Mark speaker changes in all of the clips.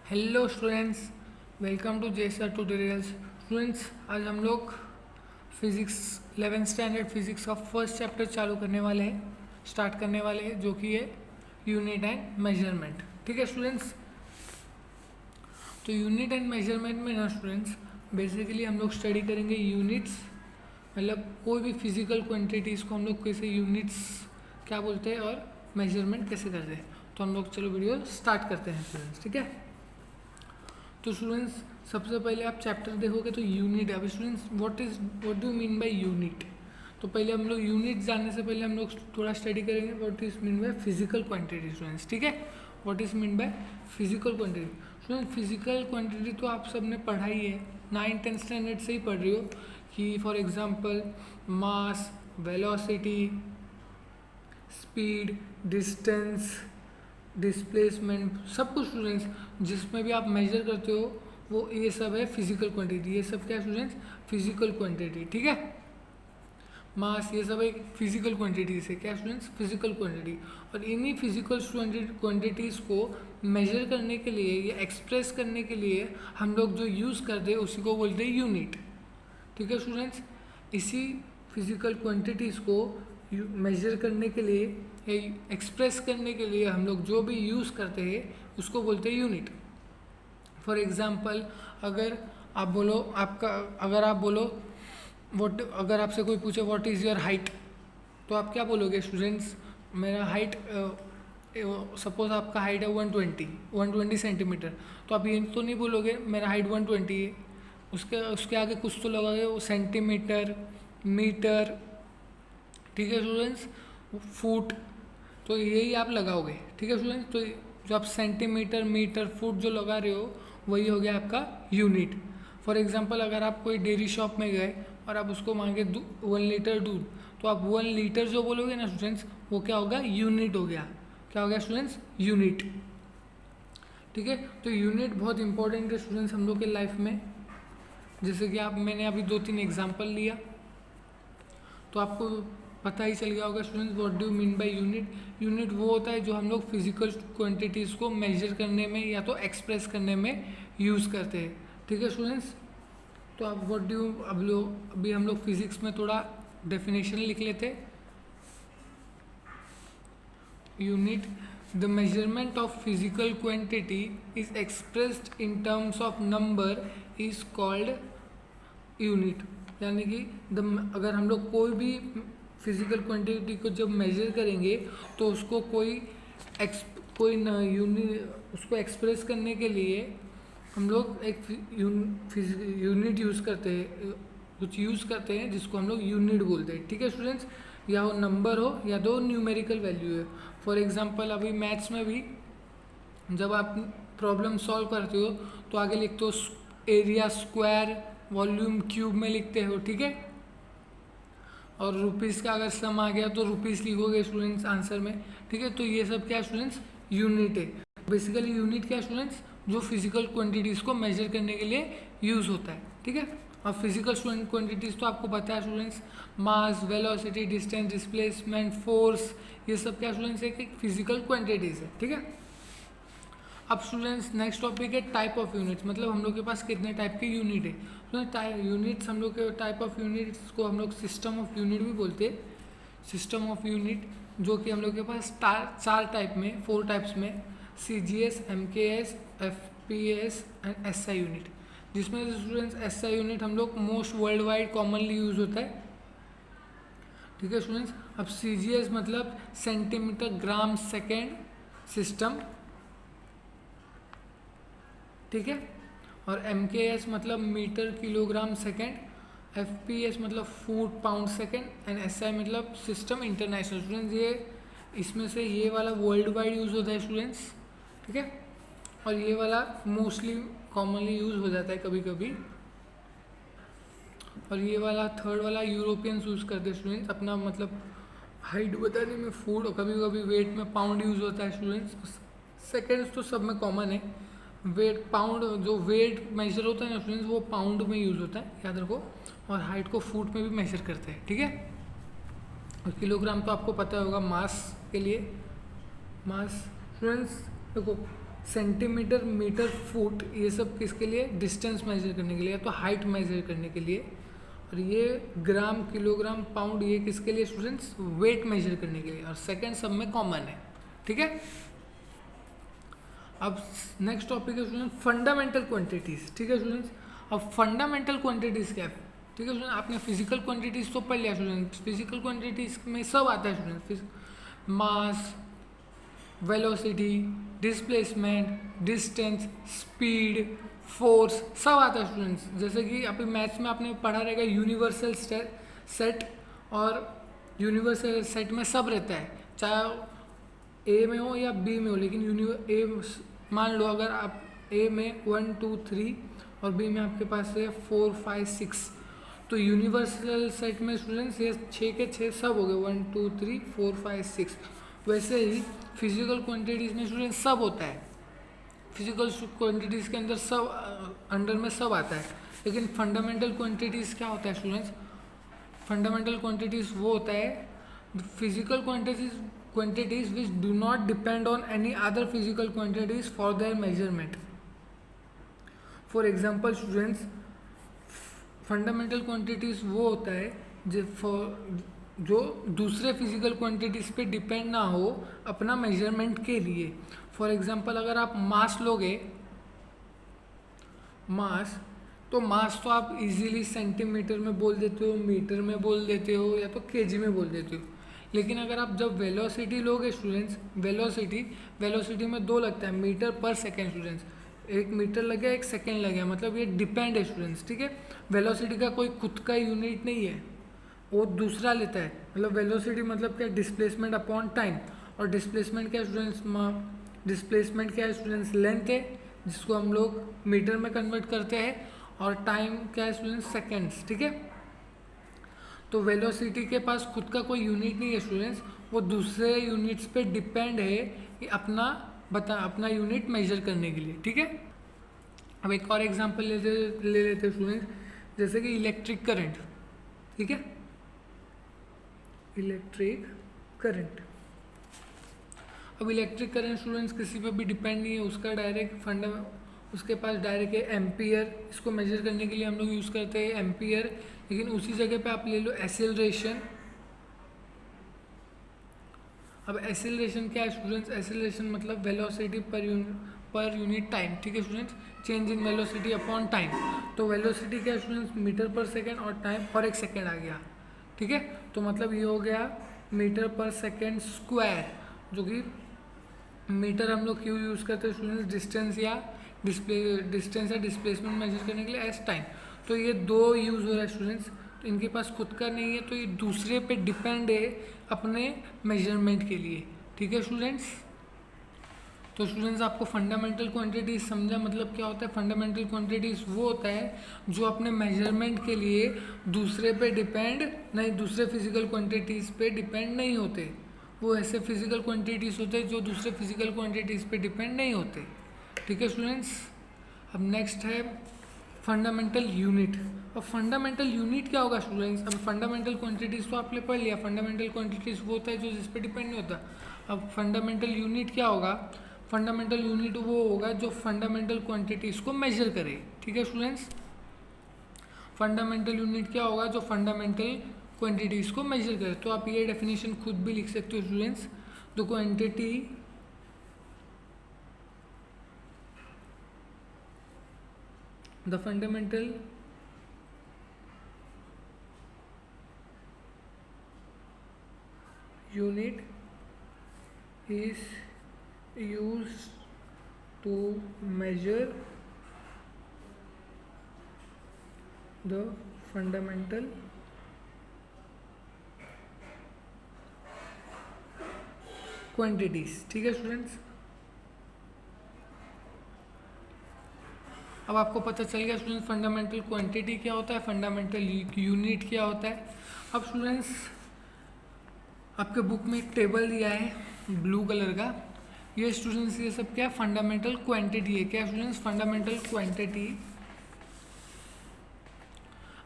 Speaker 1: Hello students, welcome to जेसर tutorials. Students, आज हम लोग फिज़िक्स 11th स्टैंडर्ड फिज़िक्स का फर्स्ट चैप्टर स्टार्ट करने वाले हैं, जो कि है यूनिट एंड मेजरमेंट। ठीक है स्टूडेंट्स, तो यूनिट एंड मेजरमेंट में ना स्टूडेंट्स बेसिकली हम लोग स्टडी करेंगे यूनिट्स, मतलब कोई भी फिजिकल क्वांटिटीज़ को हम लोग कैसे यूनिट्स क्या बोलते हैं और मेजरमेंट कैसे करते हैं। तो हम लोग चलो वीडियो स्टार्ट करते हैं स्टूडेंट्स। ठीक है, तो स्टूडेंट्स सबसे पहले आप चैप्टर देखोगे तो यूनिट है। अभी students what do mean by unit. तो पहले हम लोग यूनिट जानने से पहले हम लोग थोड़ा स्टडी करेंगे what is mean by physical quantity students. ठीक है, what is mean by physical quantity. Student physical quantity तो आप सब ने पढ़ा ही है, 9th-10th स्टैंडर्ड से ही पढ़ रही हो कि for example mass, velocity, speed, distance, displacement, सब कुछ स्टूडेंट्स जिसमें भी आप मेजर करते हो वो ये सब है फिजिकल क्वांटिटी। ये सब क्या स्टूडेंट्स, फिजिकल क्वांटिटी। ठीक है, मास ये सब एक फिजिकल क्वांटिटी से क्या स्टूडेंट्स, फिजिकल क्वांटिटी। और इन्हीं फिजिकल क्वांटिटीज़ को मेजर करने के लिए या एक्सप्रेस करने के लिए हम लोग जो यूज़ करते हैं उसी को बोलते हैं यूनिट। ठीक है स्टूडेंट्स, इसी फिजिकल क्वांटिटीज़ को मेजर करने के लिए या एक्सप्रेस करने के लिए हम लोग जो भी यूज़ करते हैं उसको बोलते हैं यूनिट। फॉर एग्जांपल अगर आप बोलो अगर आपसे कोई पूछे व्हाट इज़ योर हाइट, तो आप क्या बोलोगे स्टूडेंट्स, मेरा हाइट सपोज आपका हाइट है 120 सेंटीमीटर, तो आप ये तो नहीं बोलोगे मेरा हाइट 120 है, उसके आगे कुछ तो लगाओगे, वो सेंटीमीटर, मीटर, ठीक है स्टूडेंट्स, फुट, तो यही आप लगाओगे। ठीक है स्टूडेंट्स, तो जो आप सेंटीमीटर, मीटर, फुट जो लगा रहे हो वही हो गया आपका यूनिट। फॉर एग्जांपल अगर आप कोई डेयरी शॉप में गए और आप उसको मांगे 1 लीटर दूध, तो आप 1 लीटर जो बोलोगे ना स्टूडेंट्स वो क्या होगा, यूनिट हो गया। क्या हो गया स्टूडेंट्स, यूनिट। ठीक है, तो यूनिट बहुत इंपॉर्टेंट है स्टूडेंट्स हम लोग के लाइफ में। जैसे कि मैंने अभी 2-3 एग्जाम्पल लिया तो आपको पता ही चल गया होगा students what do mean by unit. Unit वो होता है जो हम लोग फिजिकल क्वांटिटीज़ को मेजर करने में या तो एक्सप्रेस करने में यूज़ करते हैं। ठीक है स्टूडेंट्स, तो आप व्हाट डू अभी हम लोग फिजिक्स में थोड़ा डेफिनेशन लिख लेते। Unit, the measurement of physical quantity is expressed in terms of number is called unit. यानी कि अगर हम लोग कोई भी फिजिकल क्वांटिटी को जब मेजर करेंगे तो उसको उसको एक्सप्रेस करने के लिए हम लोग एक यूनिट यूज़ करते हैं, कुछ यूज़ करते हैं जिसको हम लोग यूनिट बोलते हैं। ठीक है स्टूडेंट्स, या वो नंबर हो या तो न्यूमेरिकल वैल्यू है। फॉर एग्जांपल अभी मैथ्स में भी जब आप प्रॉब्लम सॉल्व करते हो तो आगे लिखते हो एरिया स्क्वायर, वॉल्यूम क्यूब में लिखते हो। ठीक है, और रुपीज़ का अगर सम आ गया तो रुपीज़ लिखोगे स्टूडेंट्स आंसर में। ठीक है, तो ये सब क्या स्टूडेंट्स, यूनिट है। बेसिकली यूनिट क्या स्टूडेंट्स, जो फिजिकल क्वांटिटीज़ को मेजर करने के लिए यूज़ होता है। ठीक है, और फिजिकल क्वांटिटीज़ तो आपको पता है स्टूडेंट्स, मास, वेलोसिटी, डिस्टेंस, डिस्प्लेसमेंट, फोर्स, ये सब क्या स्टूडेंट्स एक फिजिकल क्वांटिटीज़ है। ठीक है, अब स्टूडेंट्स नेक्स्ट टॉपिक है टाइप ऑफ यूनिट्स, मतलब हम लोग के पास कितने टाइप के यूनिट है। यूनिट्स हम लोग के टाइप ऑफ यूनिट्स को हम लोग सिस्टम ऑफ यूनिट भी बोलते हैं। सिस्टम ऑफ यूनिट जो कि हम लोग के पास 4 टाइप्स में CGS, MKS, FPS and SI unit, जिसमें स्टूडेंट्स SI यूनिट हम लोग most world wide commonly use होता है। ठीक है स्टूडेंट्स, अब CGS मतलब सेंटीमीटर ग्राम सेकेंड सिस्टम। ठीक है, और MKS मतलब मीटर किलोग्राम सेकेंड, FPS मतलब foot pound second and SI मतलब सिस्टम इंटरनेशनल। स्टूडेंट्स ये इसमें से ये वाला वर्ल्ड वाइड यूज़ होता है स्टूडेंट्स। ठीक है, और ये वाला मोस्टली कॉमनली यूज़ हो जाता है कभी कभी, और ये वाला थर्ड वाला यूरोपियंस यूज़ करते हैं स्टूडेंट्स, अपना मतलब हाइट बताने में फुट, और कभी कभी वेट में पाउंड यूज़ होता है स्टूडेंट्स। सेकेंड्स तो सब में कॉमन है, वेट पाउंड जो वेट मेजर होता है ना स्टूडेंट्स वो पाउंड में यूज़ होता है, याद रखो, और हाइट को फुट में भी मेजर करते हैं। ठीक है, और किलोग्राम तो आपको पता होगा मास के लिए। मास स्टूडेंट्स देखो सेंटीमीटर, मीटर, फुट, ये सब किसके लिए? डिस्टेंस मेजर करने के लिए या तो हाइट मेजर करने के लिए। और ये ग्राम, किलोग्राम, पाउंड, ये किसके लिए स्टूडेंट्स? वेट मेजर करने के लिए। और सेकंड सब में कॉमन है, ठीक है। अब नेक्स्ट टॉपिक है स्टूडेंट फंडामेंटल क्वांटिटीज, ठीक है स्टूडेंट्स। अब फंडामेंटल क्वांटिटीज क्या है? ठीक है स्टूडेंट, आपने फिजिकल क्वांटिटीज तो पढ़ लिया स्टूडेंट। फिजिकल क्वांटिटीज में सब आता है student, mass, velocity, displacement, distance, speed, force, सब आता है स्टूडेंट्स। जैसे कि अभी मैथ्स में आपने पढ़ा रहेगा यूनिवर्सल सेट, और यूनिवर्सल सेट में सब रहता है, चाहे ए में हो या बी में हो, लेकिन ए मान लो अगर आप ए में 1 2 3 और बी में आपके पास है 4 5 6, तो यूनिवर्सल सेट में स्टूडेंट्स ये 6 के 6 सब हो गए, 1 2 3 4 5 6। वैसे ही फिजिकल क्वांटिटीज़ में स्टूडेंट सब होता है, फिजिकल क्वांटिटीज़ के अंदर सब अंडर में सब आता है। लेकिन फंडामेंटल क्वांटिटीज़ क्या होता है स्टूडेंट्स? फंडामेंटल क्वांटिटीज़ वो होता है physical quantities which do not depend on any other physical quantities for their measurement. For example students, fundamental quantities वो होता है जो दूसरे फिजिकल क्वांटिटीज़ पे डिपेंड ना हो अपना मेजरमेंट के लिए। फॉर एग्जांपल अगर आप मास लोगे, मास तो आप इजीली सेंटीमीटर में बोल देते हो, मीटर में बोल देते हो, या तो केजी में बोल देते हो। लेकिन अगर आप जब वेलोसिटी लोगे स्टूडेंट्स, वेलोसिटी में दो लगता है, मीटर पर सेकेंड स्टूडेंट्स। एक मीटर लग गया, एक सेकेंड लग गया, मतलब ये डिपेंड है स्टूडेंट्स, ठीक है। वेलोसिटी का कोई खुद का यूनिट नहीं है, वो दूसरा लेता है। मतलब वेलोसिटी मतलब क्या? Displacement upon time. और डिस्प्लेसमेंट क्या है स्टूडेंट्स? डिस्प्लेसमेंट क्या है स्टूडेंट्स? लेंथ है, जिसको हम लोग मीटर में कन्वर्ट करते हैं। और टाइम क्या है स्टूडेंट्स? सेकेंड्स, ठीक है। तो वेलोसिटी के पास खुद का कोई यूनिट नहीं है स्टूडेंट्स, वो दूसरे यूनिट्स पे डिपेंड है कि अपना यूनिट मेजर करने के लिए, ठीक है। अब एक और एग्जांपल ले लेते हैं स्टूडेंट्स, जैसे कि इलेक्ट्रिक करंट, ठीक है। इलेक्ट्रिक करंट, अब इलेक्ट्रिक करंट स्टूडेंट्स किसी पे भी डिपेंड नहीं है, उसके पास डायरेक्ट है एम्पियर। इसको मेजर करने के लिए हम लोग यूज़ करते हैं एम्पियर। लेकिन उसी जगह पे आप ले लो एसेलरेशन। अब एसेलरेशन क्या है स्टूडेंट्स? एसेलरेशन मतलब वेलोसिटी पर यूनिट टाइम, ठीक है students. Change in velocity upon time. तो वेलोसिटी क्या है स्टूडेंट्स? मीटर पर सेकेंड, और टाइम और एक सेकेंड आ गया, ठीक है। तो मतलब ये हो गया मीटर पर सेकेंड स्क्वायर, जो कि मीटर हम लोग क्यों यूज़ करते हैं स्टूडेंट्स? डिस्टेंस या डिस्प्लेसमेंट मेजर करने के लिए, एस टाइम। तो ये दो यूज़ हो रहा है स्टूडेंट्स, तो इनके पास खुद का नहीं है, तो ये दूसरे पे डिपेंड है अपने मेजरमेंट के लिए, ठीक है स्टूडेंट्स। तो स्टूडेंट्स आपको फंडामेंटल क्वांटिटीज समझा मतलब क्या होता है? फंडामेंटल क्वांटिटीज वो होता है जो अपने मेजरमेंट के लिए दूसरे पे डिपेंड नहीं, दूसरे फिजिकल क्वांटिटीज़ पे डिपेंड नहीं होते। वो ऐसे फिजिकल क्वांटिटीज़ होते हैं जो दूसरे फिजिकल क्वांटिटीज़ पे डिपेंड नहीं होते, ठीक है स्टूडेंट्स। अब नेक्स्ट है फंडामेंटल यूनिट। अब फंडामेंटल यूनिट क्या होगा स्टूडेंट्स? अब फंडामेंटल क्वांटिटीज़ तो आपने पढ़ लिया, फंडामेंटल क्वांटिटीज़ वो होता है जो जिस पे डिपेंड नहीं होता। अब फंडामेंटल यूनिट क्या होगा? फंडामेंटल यूनिट वो होगा जो फंडामेंटल क्वांटिटीज़ को मेजर करे, ठीक है स्टूडेंट्स। फंडामेंटल यूनिट क्या होगा? जो फंडामेंटल क्वांटिटीज़ को मेजर करे। तो आप ये डेफिनेशन खुद भी लिख सकते हो students. The quantity the fundamental unit is used to measure the fundamental quantities, ठीक है स्टूडेंट्स। अब आपको पता चल गया स्टूडेंट्स फंडामेंटल क्वांटिटी क्या होता है, फंडामेंटल यूनिट क्या होता है। अब स्टूडेंट्स आपके बुक में एक टेबल दिया है ब्लू कलर का, ये स्टूडेंट्स ये सब क्या है? फंडामेंटल क्वांटिटी है। क्या स्टूडेंट्स? Fundamental quantity.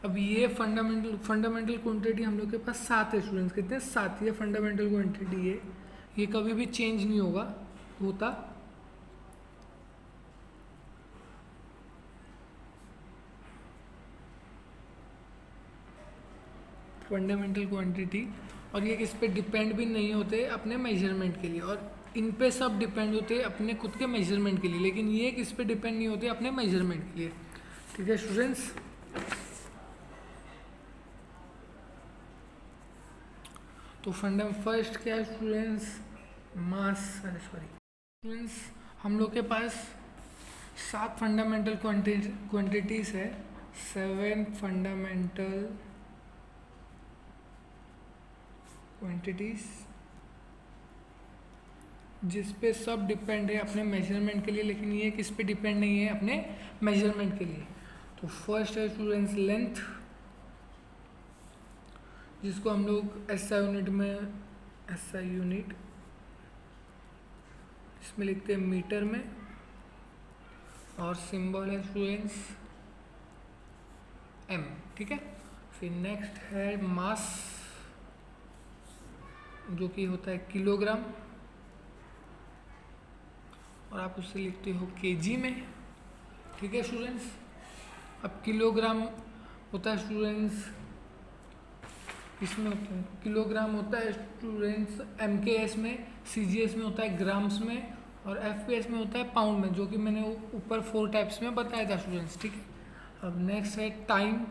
Speaker 1: अब ये फंडामेंटल क्वांटिटी हम लोग के पास 7 है स्टूडेंट्स। कितने? 7। ये फंडामेंटल क्वांटिटी है, ये कभी भी चेंज नहीं होता। फंडामेंटल क्वांटिटी, और ये किस पे डिपेंड भी नहीं होते अपने मेजरमेंट के लिए, और इन पे सब डिपेंड होते हैं अपने खुद के मेजरमेंट के लिए, लेकिन ये किस पे डिपेंड नहीं होते अपने मेजरमेंट के लिए। ठीक है स्टूडेंट्स, तो फर्स्ट क्या है स्टूडेंट्स, मास, सॉरी स्टूडेंट्स, हम लोग के पास 7 फंडामेंटल क्वांटिटीज है, 7 फंडामेंटल क्वांटिटीज जिस पे सब डिपेंड है अपने मेजरमेंट के लिए, लेकिन ये किस पे डिपेंड नहीं है अपने मेजरमेंट के लिए। तो फर्स्ट है स्टूडेंट्स लेंथ, जिसको हम लोग एसआई यूनिट में, एसआई यूनिट इसमें लिखते हैं मीटर में, और सिंबल है स्टूडेंट्स एम। ठीक है, फिर नेक्स्ट है मास, जो कि होता है किलोग्राम, और आप उससे लिखते हो केजी में। ठीक है स्टूडेंट्स, अब किलोग्राम होता है स्टूडेंट्स, इसमें होता है किलोग्राम होता है स्टूडेंट्स एमकेएस में, सीजीएस में होता है ग्राम्स में, और एफपीएस में होता है पाउंड में, जो कि मैंने ऊपर 4 टाइप्स में बताया था स्टूडेंट्स। ठीक है, अब नेक्स्ट है टाइम,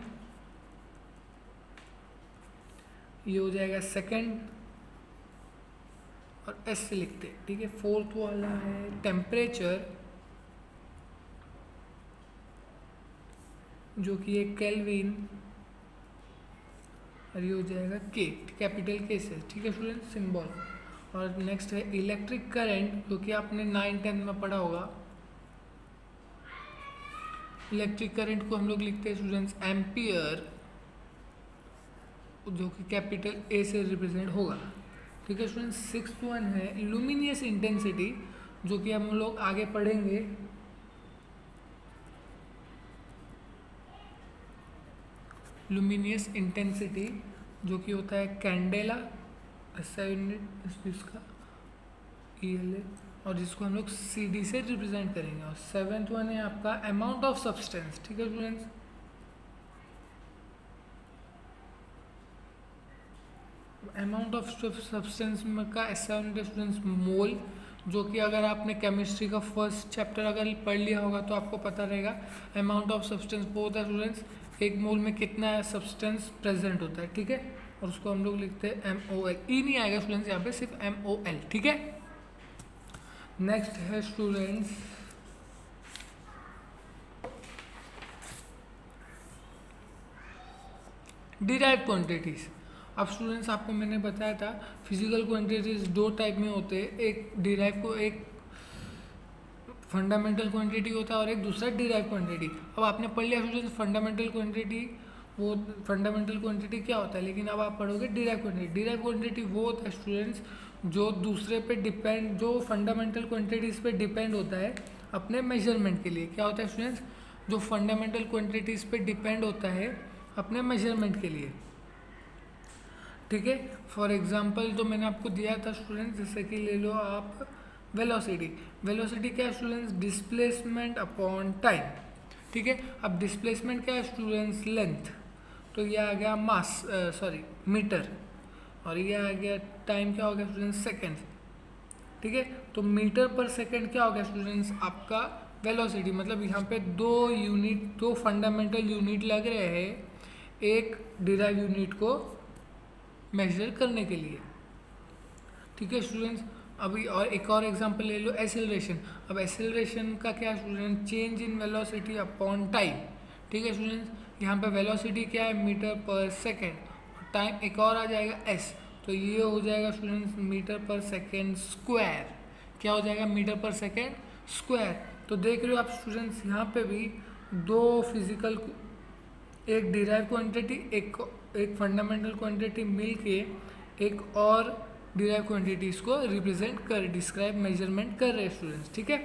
Speaker 1: ये हो जाएगा सेकंड, और एस से लिखते हैं। ठीक है, फोर्थ वाला है टेम्परेचर, जो कि है केल्विन, और ये हो जाएगा के, कैपिटल के से। ठीक है स्टूडेंट, सिंबल। और नेक्स्ट है इलेक्ट्रिक करंट, जो कि आपने 9-10 में पढ़ा होगा। इलेक्ट्रिक करंट को हम लोग लिखते हैं स्टूडेंट्स एम्पियर, जो कि कैपिटल ए से रिप्रेजेंट होगा। ठीक है स्टूडेंट्स, 6th वन है लुमिनियस इंटेंसिटी, जो कि हम लोग आगे पढ़ेंगे। लुमिनियस इंटेंसिटी, जो कि होता है कैंडेला, ऐसा यूनिट इसका ELA, और जिसको हम लोग CD से रिप्रेजेंट करेंगे। और 7th वन है आपका अमाउंट ऑफ सब्सटेंस। ठीक है स्टूडेंट्स, अमाउंट ऑफ सब्सटेंस का ऐसा यूनिट है स्टूडेंट्स मोल, जो कि अगर आपने केमिस्ट्री का फर्स्ट चैप्टर अगर पढ़ लिया होगा तो आपको पता रहेगा। अमाउंट ऑफ सब्सटेंस वो होता है स्टूडेंट्स, एक मोल में कितना सब्सटेंस प्रेजेंट होता है। ठीक है, और उसको हम लोग लिखते हैं MOL, ई नहीं आएगा स्टूडेंट्स यहाँ पे, सिर्फ MOL। ठीक है, नेक्स्ट है स्टूडेंट्स डिराइव्ड क्वांटिटीज। अब स्टूडेंट्स आपको मैंने बताया था फिजिकल क्वांटिटीज 2 टाइप में होते हैं, एक डिराइव को, एक फंडामेंटल क्वांटिटी होता है और एक दूसरा डिराइव क्वांटिटी। अब आपने पढ़ लिया स्टूडेंट्स फंडामेंटल क्वांटिटी, वो फंडामेंटल क्वांटिटी क्या होता है, लेकिन अब आप पढ़ोगे डिराइव क्वांटिटी। डिराइव क्वांटिटी वो होता है स्टूडेंट्स जो दूसरे पे डिपेंड, जो फंडामेंटल क्वांटिटीज़ पे डिपेंड होता है अपने मेजरमेंट के लिए। क्या होता है स्टूडेंट्स, जो फंडामेंटल क्वांटिटीज़ पे डिपेंड होता है अपने मेजरमेंट के लिए। ठीक है, फॉर एग्जांपल जो मैंने आपको दिया था स्टूडेंट्स, जैसे कि ले लो आप वेलोसिटी। वेलोसिटी क्या है स्टूडेंट्स, डिस्प्लेसमेंट अपॉन टाइम। ठीक है, अब डिस्प्लेसमेंट क्या है स्टूडेंट्स, लेंथ, तो ये आ गया मास, सॉरी मीटर, और ये आ गया टाइम, क्या हो गया स्टूडेंट्स, सेकेंड। ठीक है, तो मीटर पर सेकेंड क्या हो गया स्टूडेंट्स, आपका वेलोसिटी। मतलब यहाँ पे 2 यूनिट, 2 फंडामेंटल यूनिट लग रहे हैं एक डिराइव यूनिट को मेजर करने के लिए। ठीक है स्टूडेंट्स, अभी और एक और एग्जांपल ले लो, एसेलरेशन। अब एसेलरेशन का क्या student, change in velocity upon time. ठीक है स्टूडेंट्स, यहाँ पे वेलोसिटी क्या है, मीटर पर सेकेंड, टाइम एक और आ जाएगा एस, तो ये हो जाएगा स्टूडेंट्स मीटर पर सेकेंड स्क्वायर। क्या हो जाएगा, मीटर पर सेकेंड स्क्वायर। तो देख रहे हो आप स्टूडेंट्स, यहाँ पे भी 2 फिजिकल, एक डिराइव क्वांटिटी, एक फंडामेंटल क्वांटिटी मिल के एक और डिराइव क्वांटिटीज को रिप्रेजेंट कर, डिस्क्राइब, मेजरमेंट कर रहे हैं स्टूडेंट्स। ठीक है,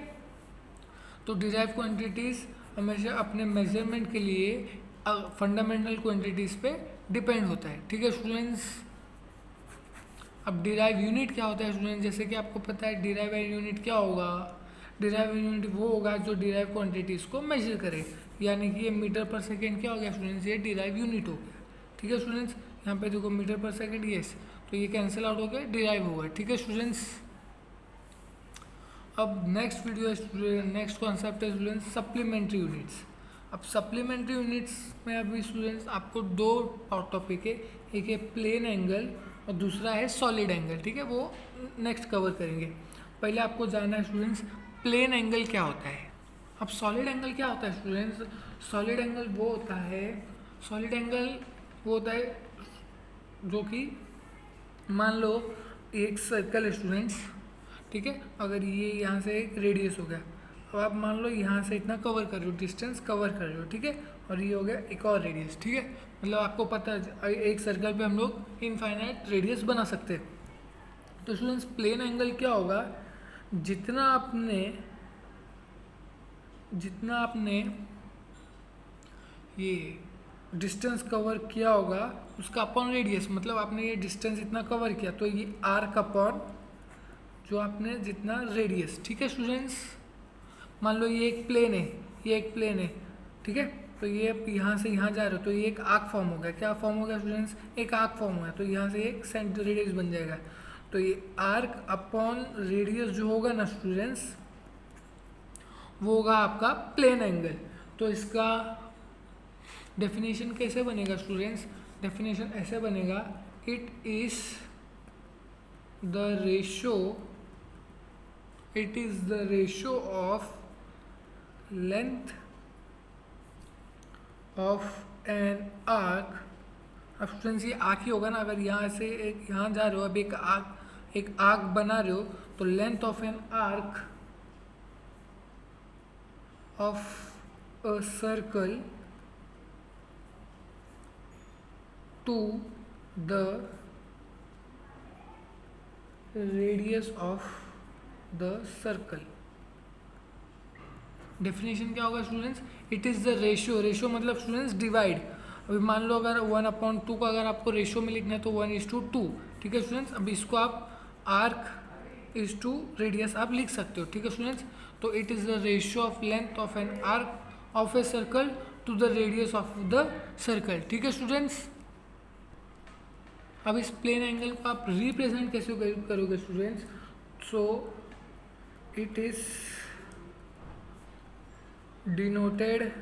Speaker 1: तो डिराइव क्वांटिटीज हमेशा अपने मेजरमेंट के लिए फंडामेंटल क्वांटिटीज पे डिपेंड होता है। ठीक है स्टूडेंट्स, अब डिराइव यूनिट क्या होता है स्टूडेंट्स, जैसे कि आपको पता है डिराइव यूनिट क्या होगा, डिराइव यूनिट वो होगा जो डिराइव क्वांटिटीज को मेजर करे, यानी कि ये मीटर पर सेकेंड क्या हो गया स्टूडेंट्स, ये डिराइव यूनिट हो गया। ठीक है स्टूडेंट्स, यहाँ पे देखो मीटर पर सेकेंड, यस, तो ये कैंसिल आउट हो गया, डिराइव होगा। ठीक है स्टूडेंट्स, अब नेक्स्ट वीडियो है, नेक्स्ट कॉन्सेप्ट है स्टूडेंट्स सप्लीमेंट्री यूनिट्स। अब सप्लीमेंट्री यूनिट्स में अभी स्टूडेंट्स आपको दो टॉपिक है, एक है प्लेन एंगल और दूसरा है सॉलिड एंगल। ठीक है, वो नेक्स्ट कवर करेंगे। पहले आपको जानना है स्टूडेंट्स प्लेन एंगल क्या होता है। अब सॉलिड एंगल क्या होता है स्टूडेंट्स, सॉलिड एंगल वो होता है, सॉलिड एंगल वो होता है जो कि मान लो एक सर्कल है स्टूडेंट्स, ठीक है, अगर ये यहाँ से एक रेडियस हो गया, अब आप मान लो यहाँ से इतना कवर कर रहे हो, डिस्टेंस कवर कर रहे हो, ठीक है, और ये हो गया एक और रेडियस। ठीक है, मतलब आपको पता है एक सर्कल पे हम लोग इनफाइनाइट रेडियस बना सकते हैं। तो स्टूडेंट्स प्लेन एंगल क्या होगा, जितना आपने ये डिस्टेंस कवर किया होगा उसका अपॉन रेडियस, मतलब आपने ये डिस्टेंस इतना कवर किया तो ये आर्क अपॉन जो आपने जितना रेडियस। ठीक है स्टूडेंट्स, मान लो ये एक प्लेन है, ये एक प्लेन है, ठीक है, तो ये यहाँ से यहाँ जा रहे हो तो ये एक आर्क फॉर्म हो गया। क्या फॉर्म हो गया स्टूडेंट्स, एक आर्क फॉर्म हो गया, तो यहाँ से एक सेंटर रेडियस बन जाएगा। तो ये आर्क अपॉन रेडियस जो होगा ना स्टूडेंट्स, वो होगा आपका प्लेन एंगल। तो इसका डेफिनेशन कैसे बनेगा स्टूडेंट्स, डेफिनेशन ऐसे बनेगा, it is the ratio of length of an arc. अब स्टूडेंट्स ये आर्क ही होगा ना, अगर यहाँ से एक यहाँ जा रहे हो, अब एक आर्क बना रहे हो, तो length of an arc of a circle to the radius of the circle. Definition क्या होगा students, it is the ratio मतलब स्टूडेंट्स डिवाइड। अभी मान लो अगर 1/2 का अगर आपको रेशियो में लिखना है तो 1:2। ठीक है स्टूडेंट्स, अभी इसको आप आर्क इज टू रेडियस आप लिख सकते हो। ठीक है स्टूडेंट्स, तो it is the ratio of length of an arc of a circle to the radius of the circle. ठीक है स्टूडेंट्स, अब इस प्लेन एंगल को आप रिप्रेजेंट कैसे करोगे students, so it is denoted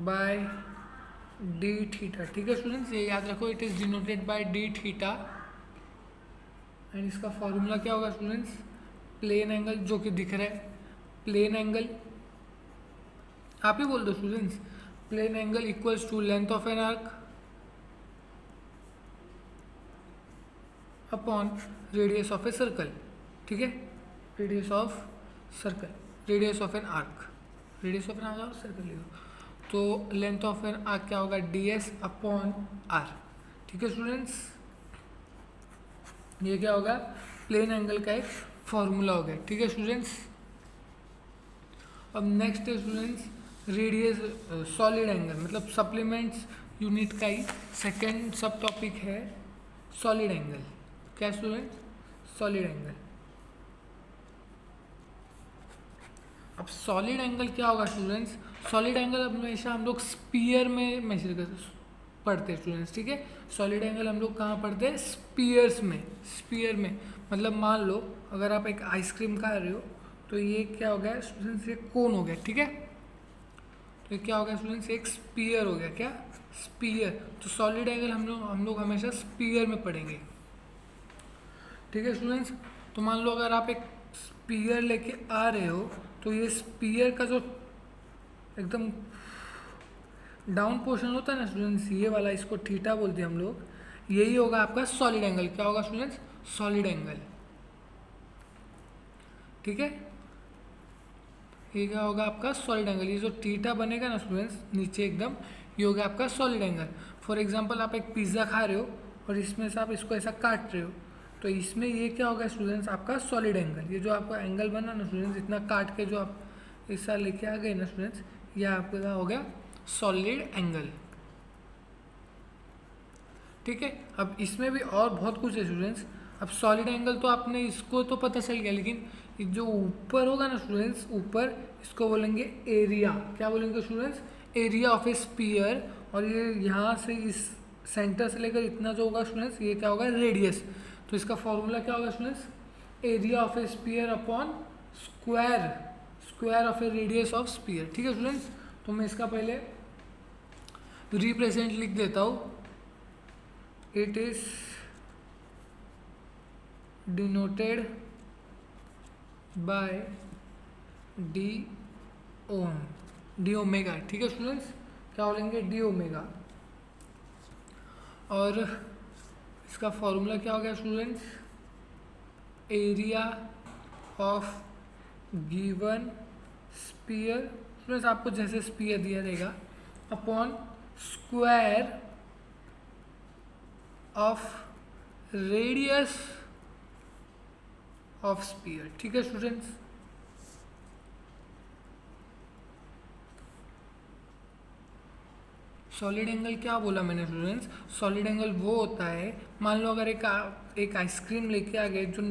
Speaker 1: by D theta. ठीक है स्टूडेंट्स, ये याद रखो, it is denoted by D theta. And इसका फॉर्मूला क्या होगा स्टूडेंट्स, प्लेन एंगल जो कि दिख रहा है, प्लेन एंगल आप ही बोल दो students, plane angle equals to length of an arc upon radius of a circle. ठीक है, radius of circle, radius of an arc, radius of an arc और सर्कल लिखो, तो लेंथ ऑफ एन आर्क क्या होगा, ds अपॉन आर। ठीक है students, ये क्या होगा, प्लेन एंगल का एक फॉर्मूला हो गया। ठीक है स्टूडेंट्स, अब नेक्स्ट है स्टूडेंट्स रेडियस सॉलिड एंगल, मतलब सप्लीमेंट्स यूनिट का ही सेकेंड सब टॉपिक है सॉलिड एंगल। क्या स्टूडेंट्स, सॉलिड एंगल। अब सॉलिड एंगल क्या होगा स्टूडेंट्स, सॉलिड एंगल हमेशा हम लोग स्पीयर में मेजर कर पढ़ते हैं स्टूडेंट्स। ठीक है, सॉलिड एंगल हम लोग कहाँ पढ़ते हैं, स्पीयर्स में, स्पीयर में, मतलब मान लो अगर आप एक आइसक्रीम खा रहे हो तो ये क्या हो गया स्टूडेंट्स, ये कोन हो गया। ठीक है, तो ये क्या हो गया स्टूडेंट्स, एक स्पीयर हो गया। क्या, स्पीयर। तो सॉलिड एंगल हम लोग हमेशा स्पीयर में पढ़ेंगे। ठीक है स्टूडेंट्स, तो मान लो अगर आप एक स्पीयर लेके आ रहे हो तो ये स्पीयर का जो एकदम डाउन पोर्शन होता है ना स्टूडेंट्स, ये वाला, इसको थीटा बोलते हैं हम लोग, यही होगा आपका सॉलिड एंगल। क्या होगा स्टूडेंट्स, सॉलिड एंगल। ठीक है, ये क्या होगा आपका सॉलिड एंगल, ये जो थीटा बनेगा ना स्टूडेंट्स नीचे एकदम, ये होगा आपका सॉलिड एंगल। फॉर एग्जांपल आप एक पिज़्ज़ा खा रहे हो और इसमें से आप इसको ऐसा काट रहे हो, तो इसमें ये क्या होगा स्टूडेंट्स, आपका सॉलिड एंगल। ये जो आपका एंगल बना ना स्टूडेंट्स, इतना काट के जो आप ऐसा लेके आ गए ना स्टूडेंट्स, ये आपका हो गया सॉलिड एंगल। ठीक है, अब इसमें भी और बहुत कुछ है स्टूडेंट्स। अब सॉलिड एंगल तो आपने इसको तो पता चल गया, लेकिन जो ऊपर होगा ना स्टूडेंट्स, ऊपर इसको बोलेंगे एरिया। क्या बोलेंगे students, area of a sphere. और ये यहाँ से इस सेंटर से लेकर इतना जो होगा स्टूडेंट्स, ये क्या होगा, रेडियस। तो इसका फॉर्मूला क्या होगा students, area of a sphere upon square of a radius of sphere. ठीक है स्टूडेंट्स, तो मैं इसका पहले रिप्रेजेंट लिख देता हूँ। It is denoted by D omega. ठीक है स्टूडेंट्स, क्या बोलेंगे, डी ओमेगा। और इसका फॉर्मूला क्या हो गया students, area of given sphere, students आपको जैसे स्पीयर दिया रहेगा, upon square of radius of sphere. ठीक है स्टूडेंट्स, सॉलिड एंगल क्या बोला मैंने स्टूडेंट्स, सॉलिड एंगल वो होता है, मान लो अगर एक आइसक्रीम लेके आ गए, जो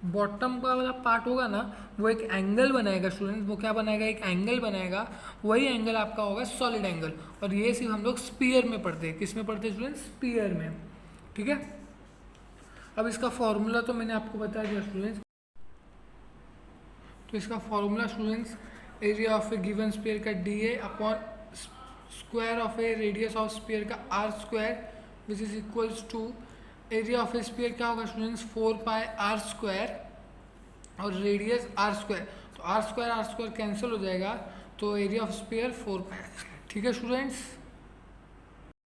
Speaker 1: बॉटम का वाला पार्ट होगा ना, वो एक एंगल बनाएगा स्टूडेंट्स, वो क्या बनाएगा, एक एंगल बनाएगा, वही एंगल आपका होगा सॉलिड एंगल। और ये सिर्फ हम लोग स्पीयर में पढ़ते हैं, किस में पढ़ते हैं स्टूडेंट्स, स्पीयर में। ठीक है, अब इसका फॉर्मूला तो मैंने आपको बता दिया स्टूडेंट्स। तो इसका formula students, area of a given sphere का D A upon square of a radius of sphere का R square, which is equals to area of a sphere क्या होगा स्टूडेंट्स, 4 पाई आर स्क्वायर, और radius R square, तो R square cancel हो जाएगा, तो area of sphere 4 पाई। ठीक है स्टूडेंट्स।